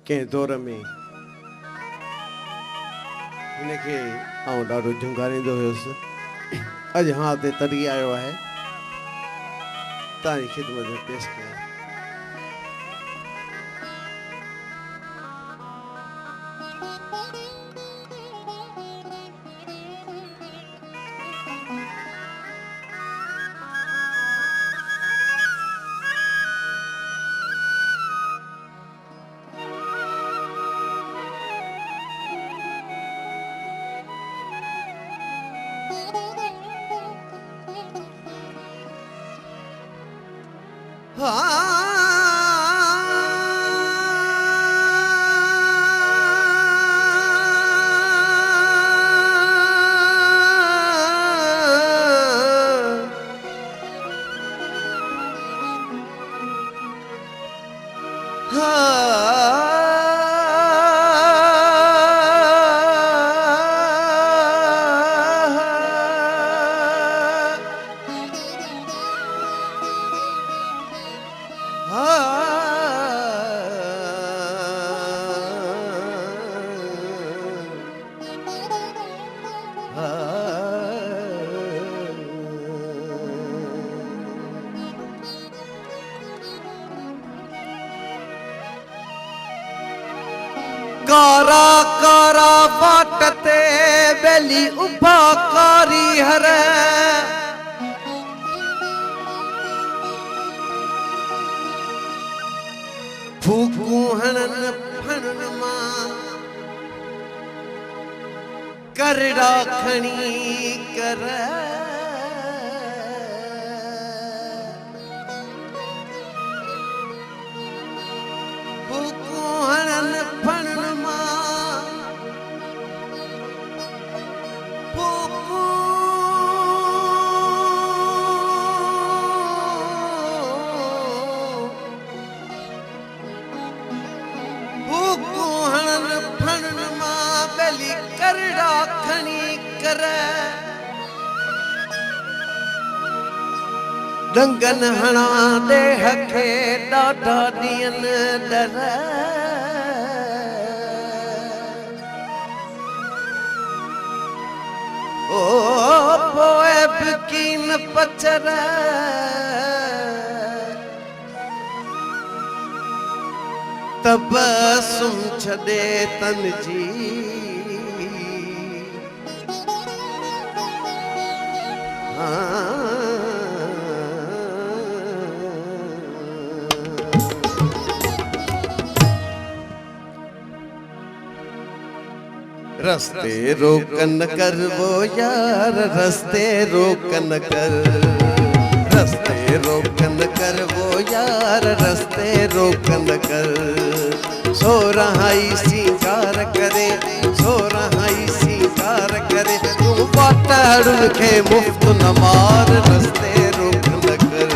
कंहिं दौर में हिनखे आउं ॾाढो झुंगारींदो हुयुसि। अॼु हा ते तॾहिं आयो आहे तव्हांजी ख़िदमत में पेश कयां। कारा कारा बाटते बेली उभा कारी हर फूकू हणन फणन मां करड़ा खणी कर फूकू हणन फणन करड़ा खणी कर डंगन हणा देह खे ॾाढा ॾींहन डर ओ पोइ बि कीन पचर तबसुम छॾे तन जी रस्ते रोकन कर वो यार रस्ते रोकन कर रस्ते रोकन कर वो यार रस्ते रोकन कर सो रहाई सिंगार करे सो रहाई सिंगार करे तू बाटड़ुन खे मुफ्त न मार रस्ते रोकन कर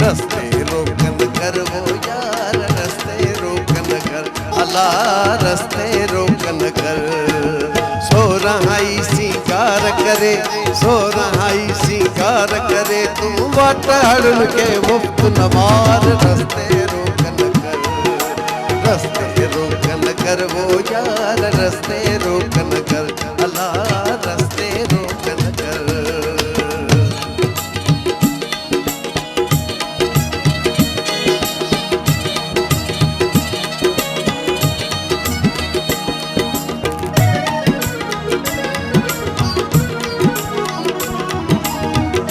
रस्ते रोकन कर वो यार रस्ते रोकन कर अल्लाह रस्ते रोकन कर सो रहाई सिंगार करे सो रहाई सिंगार करे तू बाटड़ुन खे मुफ्त न मार रस्ते रोकन कर वो यार रस्ते रोकन कर अल्लाह रस्ते रोकन कर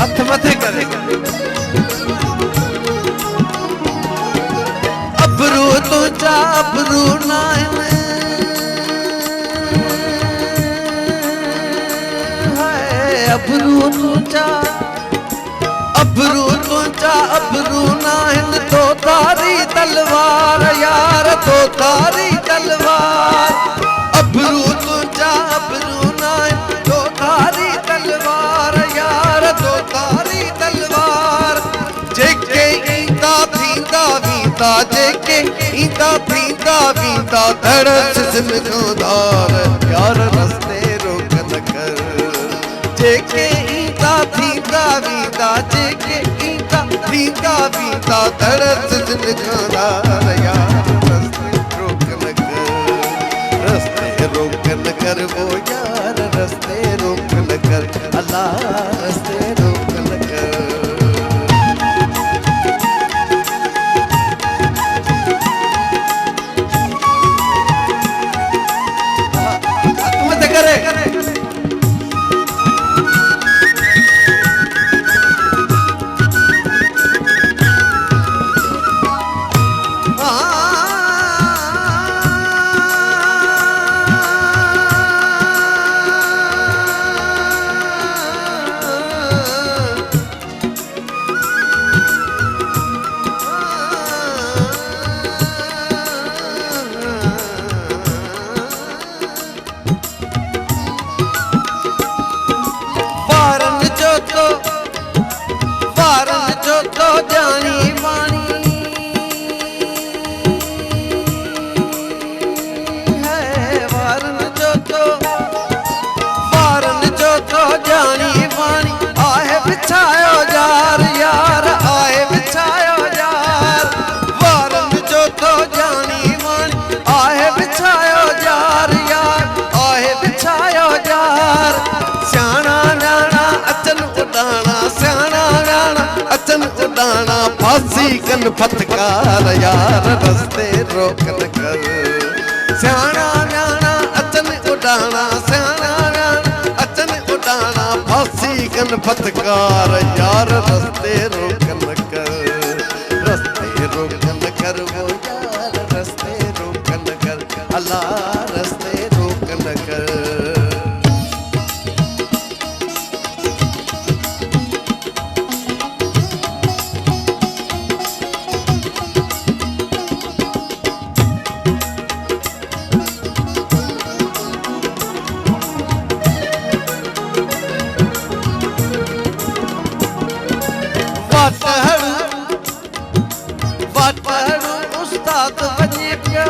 हथ मथे करे अबरू तुझा अबरू नाइन अबरू तुझा अबरू नाइन तो तारी तलवार यार तो तारी तलवार अबरू तुझा अबरू नाइन तो तारी तलवार यार तो तारी तलवार जेके ईंदा थींदा वींदा जेके ईंदा थींदा वींदा धड़स जिंदगार यार रस्ते रोकन कर जेके ईंदा थींदा वींदा जेके ईंदा थींदा वींदा धड़स जिंदगार यार रस्ते रोकन कन फटकार यार रस्ते रोक न कर। सियाणा न्याणा अचन उडाणा, सियाणा न्याणा अचन उडाणा, फांसी कन फटकार यार रस्ते रोक न कर। रस्ते रोक न कर वो यार रस्ते रोक न कर, अल्लाह रस्ते रोक न कर। वाटड़ू उस्ताद वञे पियो,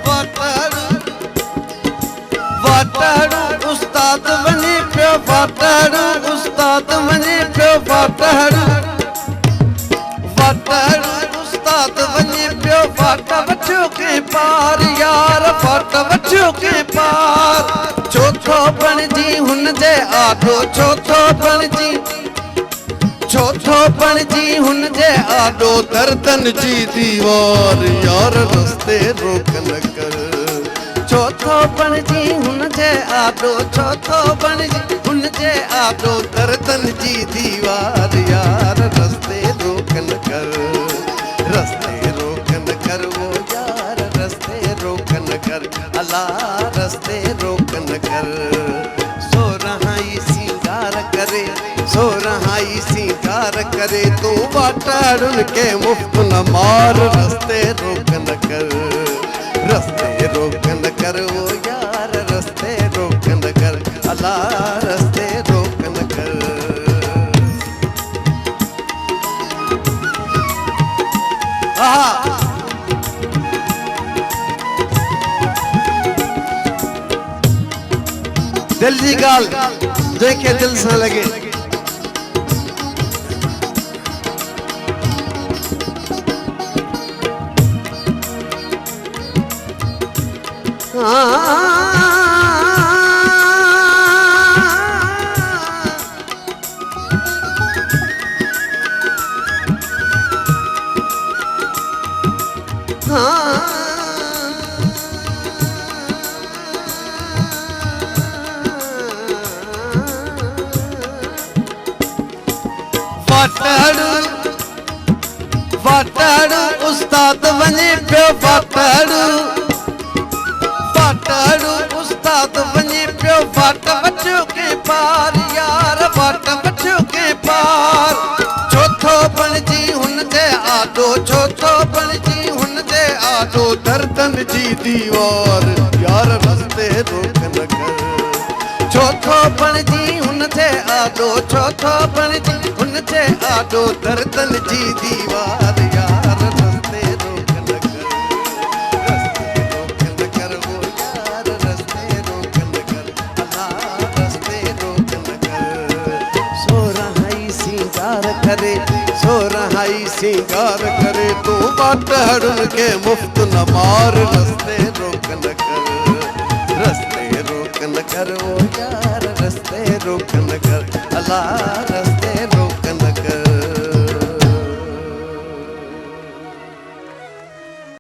वाटड़ू उस्ताद वञे पियो, वाटड़ू उस्ताद वञे पियो, वाटड़ू उस्ताद वञे पियो, वाट वठियो के पार यार वाट वठियो के पार। चौथो बणजी हुन जे आडो, चौथो बणजी, चौथो बणजी हुन जे आडो, दर्दन जी दीवार यार रस्ते रोक न कर। चौथो बणजी हुन जे आडो, चौथो बणजी हुन जे आडो, दर्दन जी दीवार यार रस्ते रोक न कर। रस्ते रोक न कर वो यार रस्ते रोक न कर, अल्लाह रस्ते रोक न कर। सो रहाई सिंगार करे, सो रहाई सिंगार करे, तू वाटड़ुन के मुफ्त न मार। रस्ते रोक न कर, रस्ते रोक न कर वो यार रस्ते रोक न कर, अल्लाह रस्ते रोक न कर। दिल जी गाल देखे दिल से लगे, वाटड़ू उस्ताद वञे पियो, वाटड़ू उस्ताद वञे पियो, वाट वठियो के पार यार वाट वठियो के पार। चौथो बणजी हुन जे आडो, चौथो बणजी हुन जे आडो, दर्दन जी दीवार यार रस्ते रोक न कर। चौथो बणजी हुन जे आडो, चौथो बणजी हुन जे आडो, दर्दन जी दीवार यार रस्ते रोक न कर। रस्ते रोक न कर वो यार रस्ते रोक न कर, अल्लाह रस्ते रोक न कर। सो रहाई सिंगार करे, सो रहाई सिंगार करे, तू वाटड़ुन के मुफ्त न मार। रस्ते रोक न कर, रस्ते रोक न कर वो यार रस्ते रोक न कर, अल्लाह